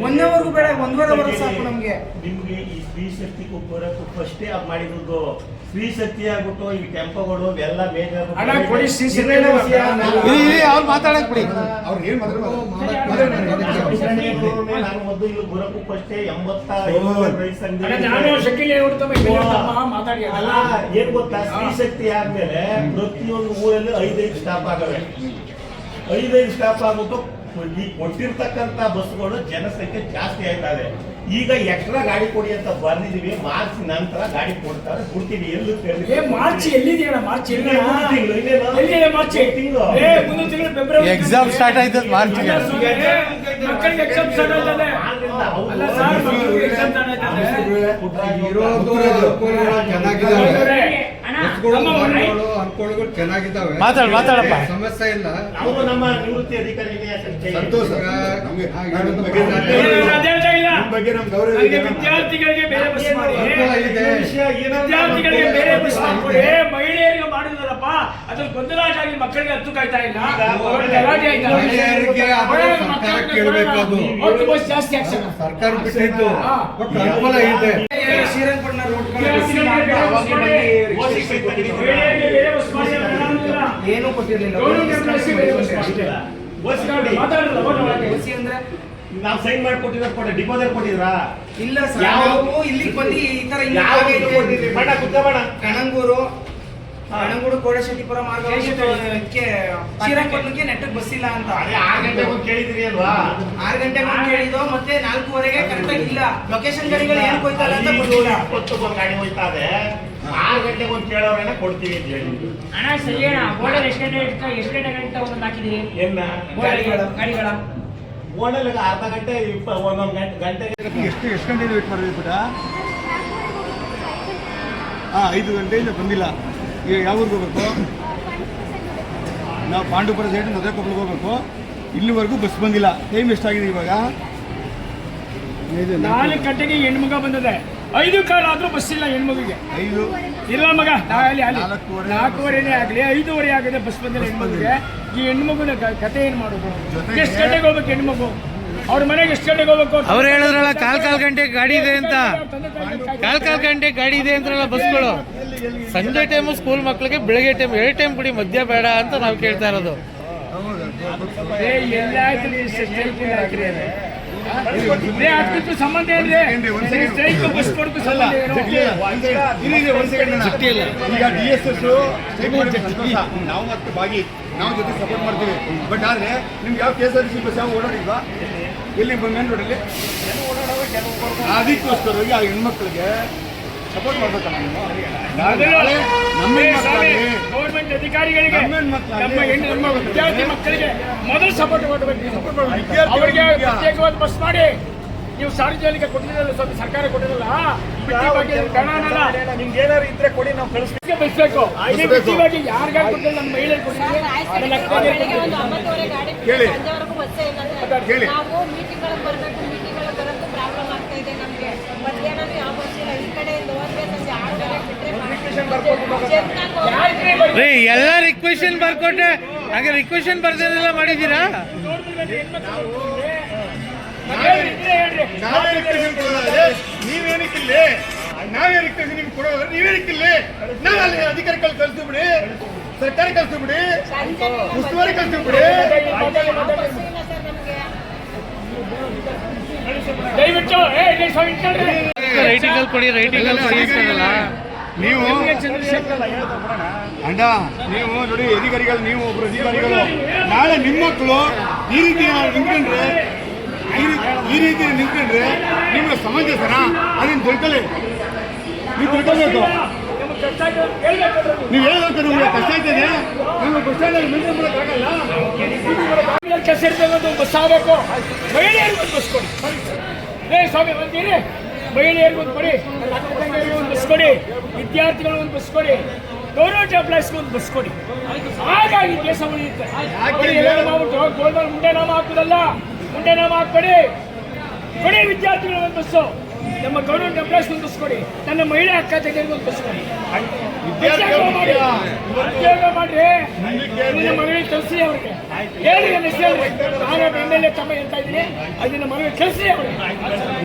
ಮೊನ್ನೆವರೆಗೂ ಬೇಡ, 1.5 ವರ್ಷ ಸಾಕು ನಮ್ಗೆ. ನಿಮ್ಗೆ ಈ ಸ್ತ್ರೀ ಶಕ್ತಿ ಬರೋಕ್ಕೂ ಫಸ್ಟೇ ಅಪ್ ಮಾಡಿದ್ದು ಸ್ತ್ರೀ ಶಕ್ತಿ ಆಗ್ಬಿಟ್ಟು ಈ ಟೆಂಪೋಗಳು ಎಲ್ಲ ಮೇಜರ್ ಅವ್ರು ಮಾತಾಡಕ್ ಬಿಡಿ. ನಾನು ಮೊದಲು ಇಲ್ಲಿ ಬರೋಕ್ಕೂ ಫಸ್ಟೇ 85 ಏನ್ ಗೊತ್ತಾ, ಸ್ತ್ರೀ ಶಕ್ತಿ ಆದ್ಮೇಲೆ ಪ್ರತಿಯೊಂದು ಊರಲ್ಲಿ 5 ಸ್ಟಾಪ್ ಆಗವೆ. 5 ಸ್ಟಾಪ್ ಆಗ್ಬಿಟ್ಟು ಈ ಕೊಟ್ಟಿರ್ತಕ್ಕಂಥ ಬಸ್ಗಳು ಜನಸಂಖ್ಯೆ ಜಾಸ್ತಿ ಆಯ್ತದೆ. ಈಗ ಎಕ್ಸ್ಟ್ರಾ ಗಾಡಿ ಕೊಡಿ ಅಂತ ಬರ್ದಿದೀವಿ. ಮಾರ್ಚ್ ನಂತರ ಗಾಡಿ ಕೊಡ್ತಾರೆ, ಕೊಡ್ತೀವಿ. ಮಾರ್ಚ್ ಎಲ್ಲಿದೆಯಣ್ಣ? ಮಾರ್ಚ್ ತಿಂಗಳು ಎಕ್ಸಾಮ್ ಸ್ಟಾರ್ಟ್ ಆಯ್ತದ ಮಾರ್ಚ್. ಮಕ್ಕಳಿಗೆ ಎಕ್ಸಾಮ್ ಸ್ಟಾರ್ಟ್ ಆಯ್ತದೆ. ಚೆನ್ನಾಗಿದ್ದಾವೆ, ಮಾತಾಡಪ್ಪ. ಸಮಸ್ಯೆ ಇಲ್ಲ. ನಾವು ನಮ್ಮ ನಿವೃತ್ತಿ ಅಧಿಕಾರಿಗೆ ಸಂತೋಷ. ವಿದ್ಯಾರ್ಥಿಗಳಿಗೆ ಬೇರೆ ಬಸ್ ಮಾಡಿ, ವಿದ್ಯಾರ್ಥಿಗಳಿಗೆ ಬೇರೆ ಬಸ್ ಮಾಡ್ಕೊಡಿ. ಮಹಿಳೆಯರಿಗೆ ಮಾಡಿದ್ರಲ್ಲಪ್ಪ, ಅದ್ರ ಗೊಂದಲಾಟಾಗಿ ಮಕ್ಕಳಿಗೆ ಹತ್ತು ಕಾಯ್ತಾ ಇಲ್ಲ. ಬಸ್ ಜಾಸ್ತಿ ಆಗ್ತದೆ. ಸರ್ಕಾರ ಬಿಟ್ಟಿದ್ದು ಅನುಕೂಲ ಇದೆ. ಶ್ರೀರಂಗಪಟ್ಟಣ ರೋಡ್ ಏನು ಕೊಟ್ಟಿರಲಿಲ್ಲ. ನಾವು ಸೈನ್ ಮಾಡಿ ಕೊಟ್ಟಿದ್ರೆ ಡಿಪೋಸರ್ ಕೊಟ್ಟಿದ್ರಾ? ಇಲ್ಲ ಸರ್, ನಾವು ಇಲ್ಲಿಗೆ ಬಂದು ಈ ತರ ಕಣಂಗೂರು ಕೋಡಶೆಟ್ಟಿಪುರ ಮಾರ್ಗ ಶ್ರೀರಂಗಪಟ್ಟಣಕ್ಕೆ ನೆಟ್ಟಕ್ಕೆ ಬಸ್ ಇಲ್ಲ ಅಂತ 6 ಗಂಟೆಗೆ ಕೇಳಿದ್ರಿ ಅಲ್ವಾ? 6 ಗಂಟೆಗೆ ಕೇಳಿದ್ದು, ಮತ್ತೆ 4:15ಗೆ ಕರೆಕ್ಟಾಗಿ ಇಲ್ಲ. ಲೊಕೇಶನ್ ಗಾಡಿಗಳು ಏನು ಹೋಯ್ತಲ್ಲ ಅಂತ ಗೊತ್ತಿಲ್ಲ. 20 ಗಾಡಿ ಹೋಯ್ತಾ ಇದೆ. 6 ಗಂಟೆಗೆ ಒಂದು ಕೇಳೋರೇನ ಕೊಡ್ತೀವಿ ಅಂತ ಹೇಳಿದ್ರು. ಅಣ್ಣ ಸರಿ ಅಣ್ಣ. ಬೋರ್ಡಲ್ಲಿ ಎಷ್ಟು ಗಂಟೆ ಗಂಟೆ ಒಂದೊಂದು ಹಾಕಿದ್ರಿ ಏನ ಗಾಡಿಗಳ ಬೋರ್ಡಲ್ಲಿ ಅರ್ಧ ಗಂಟೆ ಒಂದೊಂದು ಗಂಟೆ ಎಷ್ಟು ಗಂಟೆ ವೇಟ್ ಮಾಡಿದ್ವಿ ಪುಟ? 5 ಗಂಟೆಯಿಂದ ಬಂದಿಲ್ಲ. ಈಗ ಯಾವ ಊರಿಗೆ ಹೋಗ್ಬೇಕು ನಾವು? ಪಾಂಡುಪುರ ಸೈಡ್ ನೊದೆಕೊಪ್ಪಲಿಗೆ ಹೋಗ್ಬೇಕು. ಇಲ್ಲಿವರೆಗೂ ಬಸ್ ಬಂದಿಲ್ಲ. ಟೈಮ್ ಎಷ್ಟಾಗಿದೆ ಇವಾಗ? 4 ಗಂಟೆಗೆ ಹೆಣ್ಮಗ ಬಂದಿದೆ. 5 ಕಾಲ ಆದ್ರೂ ಬಸ್ ಇಲ್ಲ ಹೆಣ್ಮಗಿಗೆ. 5 ಇಲ್ಲ ಮಗ, ಅಲ್ಲಿ 4:15 ಆಗಲಿ 5:15 ಆಗಿದೆ, ಬಸ್ ಬಂದಿಲ್ಲ ಹೆಣ್ಮಗುಗೆ. ಈ ಹೆಣ್ಮಗುನ ಕತೆ ಏನ್ ಮಾಡೋದು? ಎಷ್ಟು ಗಂಟೆಗೆ ಹೋಗ್ಬೇಕು ಹೆಣ್ಮಗು? ಅವ್ರ ಮನೆಗೆ ಎಷ್ಟು ಗಂಟೆಗೆ ಹೋಗ್ಬೇಕು? ಅವ್ರು ಹೇಳಿದ್ರಲ್ಲ ಕಾಲ್ ಗಂಟೆ ಗಾಡಿ ಇದೆ ಅಂತ. ಕಾಲ್ ಗಂಟೆ ಗಾಡಿ ಇದೆ ಅಂತಾರಲ್ಲ ಬಸ್ಗಳು. ಸಂಜೆ ಟೈಮು ಸ್ಕೂಲ್ ಮಕ್ಳಿಗೆ, ಬೆಳಗ್ಗೆ ಟೈಮ್ 2 ಟೈಮ್ ಕೊಡಿ, ಮಧ್ಯ ಬೇಡ ಅಂತ ನಾವು ಕೇಳ್ತಾ ಇರೋದು. ಅದಕ್ಕೂ ಸಂಬಂಧ ಏನ್ರಿ? ಬಸ್ ಕೊಡಕ್ಕೂ ಸಂಬಂಧ ಏನು? ಈಗ DSS ನಾವು ಮತ್ತೆ ಬಾಗಿ ನಾವು ಜೊತೆ ಸಪೋರ್ಟ್ ಮಾಡ್ತೀವಿ. ಬಟ್ ಆದ್ರೆ ನಿಮ್ಗೆ ಯಾವ KSRTC ಬಸ್ ಯಾವ ಓಡಾಡಿಲ್ವಾ? ಎಲ್ಲಿ ಮೇನ್ ರೋಡಲ್ಲಿ ಅದಕ್ಕೋಸ್ಕರ ಆ ಹೆಣ್ಮಕ್ಳಿಗೆ ಸಪೋರ್ಟ್ ಮಾಡ್ಬೇಕಲ್ಲ ನೀವು. ಗೌರ್ಮೆಂಟ್ ಅಧಿಕಾರಿಗಳಿಗೆ, ನಮ್ಮ ವಿದ್ಯಾರ್ಥಿ ಮಕ್ಕಳಿಗೆ ಮೊದಲು ಸಪೋರ್ಟ್ ಮಾಡಬೇಕು. ಅವರಿಗೆ ಪ್ರತ್ಯೇಕವಾದ ಬಸ್ ಮಾಡಿ. ನೀವು ಸಾರ್ವಜನಿಕ ಕೊಟ್ಟಿರಲ್ಲ, ಸ್ವಲ್ಪ ಸರ್ಕಾರ ಕೊಟ್ಟಿರಲ್ಲ, ನಿಮ್ಗೆ ಏನಾದ್ರು ಇದ್ರೆ ಕೊಡಿ, ನಾವು ಕಳಿಸ್ತೀವಿ. ಬೆಳೆಸಬೇಕು. ಯಾರಿಗಾಗಿ ಕೊಟ್ಟಿಲ್ಲ? ನಮ್ಮ ಮಹಿಳೆಯರು ಕೊಟ್ಟಿದ್ದೀವಿ. ರೀ ಎಲ್ಲ ರಿಕ್ವೆಷನ್ ಬರ್ಕೊಟ್ಟೆ, ಹಾಗೆ ರಿಕ್ವೆಷನ್ ಬರ್ದೇನೆಲ್ಲ ಮಾಡಿದ್ದೀರಾ? ನೀವೇನಕ್ಕಿಲ್ಲ? ನಾವೇ ರಿಕ್ವೆಷನ್ ನಿಮ್ಗೆ ಕೊಡೋರು, ನೀವೇನಕ್ಕಿಲ್ಲ? ನಾವಲ್ಲಿ ಅಧಿಕಾರಿಗಳು ಕಳ್ಸಿ ಬಿಡಿ, ಸರ್ಕಾರ ಕಳ್ಸಿ ಬಿಡಿ, ಉಸ್ತುವಾರಿ ಕಳ್ಸಿ ಬಿಡಿ. ದಯವಿಟ್ಟು ರೈಟಿಂಗಲ್ಲಿ ಕೊಡಿ, ರೈಟಿಂಗಲ್ಲಿ ಕೊಡಿ ಅಂತಾರಲ್ಲ ನೀವು. ಅಣ್ಣ ನೀವು ನೋಡಿ, ಅಧಿಕಾರಿಗಳು, ನೀವು ಒಬ್ರು ಅಧಿಕಾರಿಗಳು. ನಾಳೆ ನಿಮ್ಮ ಮಕ್ಕಳು ಈ ರೀತಿ ನಿಂತ್ಕೊಂಡ್ರೆ, ಈ ರೀತಿ ನಿಂತ್ಕೊಂಡ್ರೆ ನಿಮ್ಗೆ ಸಮಂಜಸನ? ಅದನ್ನ ತಿಳ್ಕೊಳ್ಳಿ, ನೀವು ತಿಳ್ಕೊಬೇಕು. ನೀವು ಹೇಳ್ಬೇಕು, ನಿಮ್ಗೆ ಕಷ್ಟ ಆಯ್ತದೆ, ನಿಮ್ಗೆ ಬಸ್ ಸ್ಟ್ಯಾಂಡಲ್ಲಿ ಮೇಂಟೈನ್ ಮಾಡೋಕ್ಕಾಗಲ್ಲ. ಕೆಲಸ ಇರ್ತದೆ, ಬಸ್ ಆಗಬೇಕು. ಮಹಿಳೆಯರಿಗೂ ಬಸ್ ಕೊಡಿ. ಸ್ವಾಮಿ ಬಂದಿರಿ, ಮಹಿಳೆಯರಿಗೂ ಒಂದು ಕೊಡಿ, ಒಂದು ಬಸ್ ಕೊಡಿ, ವಿದ್ಯಾರ್ಥಿಗಳು ಒಂದು ಬಸ್ ಕೊಡಿ, ಗೌರ್ಮೆಂಟ್ ಎಂಪ್ಲಾಯ್ಸ್ಗೆ ಒಂದು ಬಸ್ ಕೊಡಿ. ಹಾಗಾಗಿ ದೇಶ ಉಳಿಯುತ್ತೆ. ಗೋಲ್ಮಾಲ್ ಮುಂದೆ ನಾಮ ಹಾಕುದಲ್ಲ, ಮುಂದೆ ನಾಮ ಹಾಕ್ಬೇಡಿ. ಕೊಡಿ ವಿದ್ಯಾರ್ಥಿಗಳು ಒಂದು ಬಸ್ಸು, ನಮ್ಮ ಗೌರ್ಮೆಂಟ್ ಎಂಪ್ಲಾಯ್ಸ್ ಒಂದು ಬಸ್ ಕೊಡಿ, ನನ್ನ ಮಹಿಳೆ ಅಕ್ಕ ತಂಗಿಯರಿಗೆ ಒಂದು ಬಸ್ ಕೊಡಿ. ಉದ್ಯೋಗ ಮಾಡ್ರಿ, ನಿಮ್ಮ ಮಗಳಿಗೆ ಕಳಿಸಿ, ಅವ್ರಿಗೆ ಹೇಳಿ ನನ್ನ ಹೆಸರು ನಾನು ಎಮ್ ಎಲ್ ಎ ತಮ್ಮ ಹೇಳ್ತಾ ಇದ್ದೀನಿ, ಅದನ್ನ ಮನವಿ ಕಳಿಸಿ ಅವ್ರಿಗೆ.